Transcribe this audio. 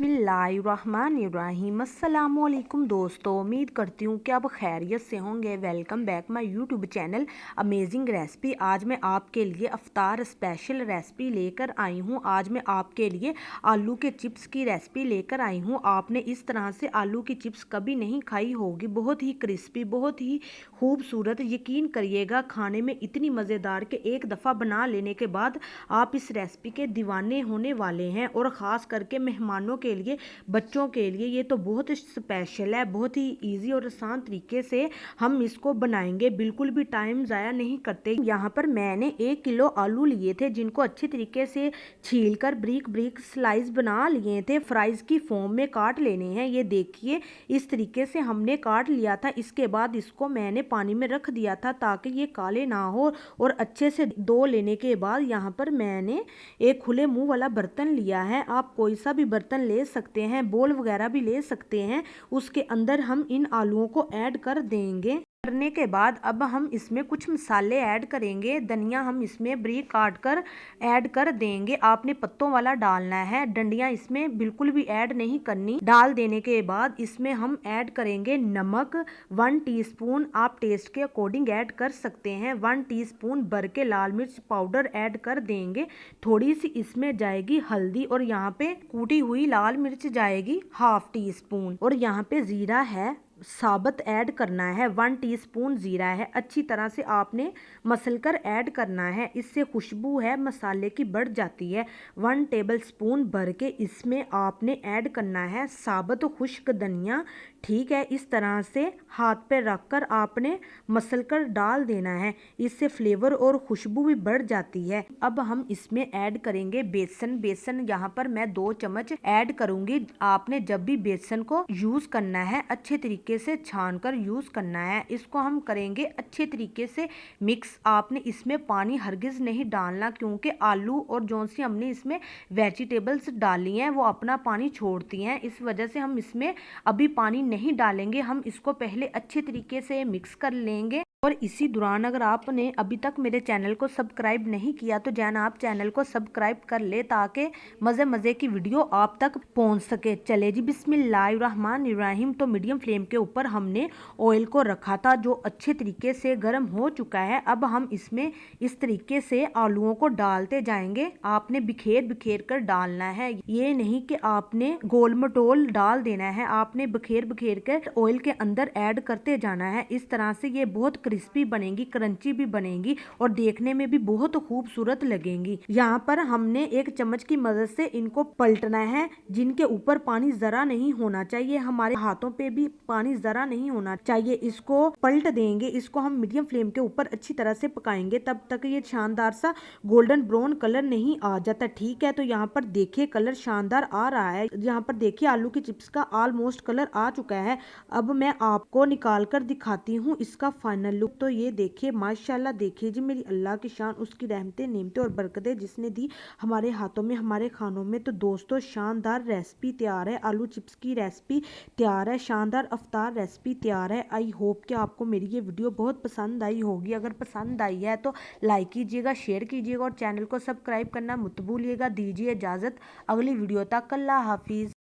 बिस्मिल्लाहिर्रहमानिर्रहीम। अस्सलामुअलैकुम दोस्तों, उम्मीद करती हूँ कि आप खैरियत से होंगे। Welcome back my YouTube channel amazing recipe. आज मैं आपके लिए अफ्तार स्पेशल रेसिपी लेकर आई हूँ। आज मैं आपके लिए आलू के चिप्स की रेसिपी लेकर आई हूँ। आपने इस तरह से आलू की चिप्स कभी नहीं खाई होगी। बहुत ही क्रिस्पी, बहुत ही खूबसूरत। यकीन करिएगा, खाने में इतनी मज़ेदार कि एक दफ़ा बना लेने के बाद आप इस रेसिपी के दीवाने होने वाले हैं। और ख़ास करके मेहमानों के लिए, बच्चों के लिए ये तो बहुत स्पेशल है। बहुत ही इजी और आसान तरीके से हम इसको बनाएंगे, बिल्कुल भी टाइम ज़ाया नहीं करते। यहाँ पर मैंने 1 किलो आलू लिए थे, जिनको अच्छी तरीके से छील कर ब्रीक ब्रीक स्लाइस बना लिए थे। फ्राइज़ की फॉर्म में काट लेने हैं। ये देखिए, इस तरीके से हमने काट लिया था। इसके बाद इसको मैंने पानी में रख दिया था ताकि ये काले ना हो। और अच्छे से धो लेने के बाद यहाँ पर मैंने एक खुले मुंह वाला बर्तन लिया है। आप कोई सा भी बर्तन ले सकते हैं, बोल वगैरह भी ले सकते हैं। उसके अंदर हम इन आलूओं को ऐड कर देंगे। करने के बाद अब हम इसमें कुछ मसाले ऐड करेंगे। धनिया हम इसमें ब्रीक काट कर ऐड कर देंगे। आपने पत्तों वाला डालना है, डंडियां इसमें बिल्कुल भी ऐड नहीं करनी। डाल देने के बाद इसमें हम ऐड करेंगे नमक 1 टीस्पून। आप टेस्ट के अकॉर्डिंग ऐड कर सकते हैं। 1 टीस्पून भर के लाल मिर्च पाउडर ऐड कर देंगे। थोड़ी सी इसमें जाएगी हल्दी, और यहाँ पे कूटी हुई लाल मिर्च जाएगी 1/2 टीस्पून। और यहाँ पे जीरा है साबुत ऐड करना है, 1 टीस्पून जीरा है। अच्छी तरह से आपने मसल कर ऐड करना है। इससे खुशबू है मसाले की बढ़ जाती है। 1 टेबलस्पून भर के इसमें आपने ऐड करना है साबुत खुश्क धनिया। ठीक है, इस तरह से हाथ पे रख कर आपने मसल कर डाल देना है। इससे फ्लेवर और खुशबू भी बढ़ जाती है। अब हम इसमें ऐड करेंगे बेसन। बेसन यहाँ पर मैं 2 चम्मच ऐड करूंगी। आपने जब भी बेसन को यूज करना है, अच्छे तरीके से छान कर यूज करना है। इसको हम करेंगे अच्छे तरीके से मिक्स। आपने इसमें पानी हरगिज नहीं डालना, क्योंकि आलू और जो सी हमने इसमें वेजिटेबल्स डाली हैं वो अपना पानी छोड़ती हैं। इस वजह से हम इसमें अभी पानी नहीं डालेंगे। हम इसको पहले अच्छे तरीके से मिक्स कर लेंगे। और इसी दौरान अगर आपने अभी तक मेरे चैनल को सब्सक्राइब नहीं किया तो जैन आप चैनल को सब्सक्राइब कर ले, ताकि मज़े मज़े की वीडियो आप तक पहुंच सके। चले जी, बिस्मिल्लाहिर्रहमानिर्रहीम। तो मीडियम फ्लेम के ऊपर हमने ऑयल को रखा था, जो अच्छे तरीके से गर्म हो चुका है। अब हम इसमें इस तरीके से आलूओं को डालते जाएंगे। आपने बिखेर बिखेर कर डालना है, ये नहीं कि आपने गोल मटोल डाल देना है। आपने बिखेर बिखेर कर ऑयल के अंदर ऐड करते जाना है। इस तरह से ये बहुत क्रिस्पी बनेगी, क्रंची भी बनेगी और देखने में भी बहुत खूबसूरत लगेंगी। यहाँ पर हमने एक चम्मच की मदद से इनको पलटना है, जिनके ऊपर पानी जरा नहीं होना चाहिए। हमारे हाथों पे भी पानी जरा नहीं होना चाहिए। इसको पलट देंगे। इसको हम मीडियम फ्लेम के ऊपर अच्छी तरह से पकाएंगे, तब तक ये शानदार सा गोल्डन ब्राउन कलर नहीं आ जाता। ठीक है, तो यहाँ पर देखिए कलर शानदार आ रहा है। यहाँ पर देखिए आलू की चिप्स का ऑलमोस्ट कलर आ चुका है। अब मैं आपको निकाल कर दिखाती हूँ इसका फाइनल लुक। तो ये देखिए, माशाल्लाह देखिए जी, मेरी अल्लाह की शान, उसकी रहमतें नेमतें और बरकतें जिसने दी हमारे हाथों में, हमारे खानों में। तो दोस्तों, शानदार रेसिपी तैयार है। आलू चिप्स की रेसिपी तैयार है। शानदार अफ्तार रेसिपी तैयार है। आई होप कि आपको मेरी ये वीडियो बहुत पसंद आई होगी। अगर पसंद आई है तो लाइक कीजिएगा, शेयर कीजिएगा और चैनल को सब्सक्राइब करना मत भूलिएगा। दीजिए इजाज़त, अगली वीडियो तक। अल्लाह हाफिज़।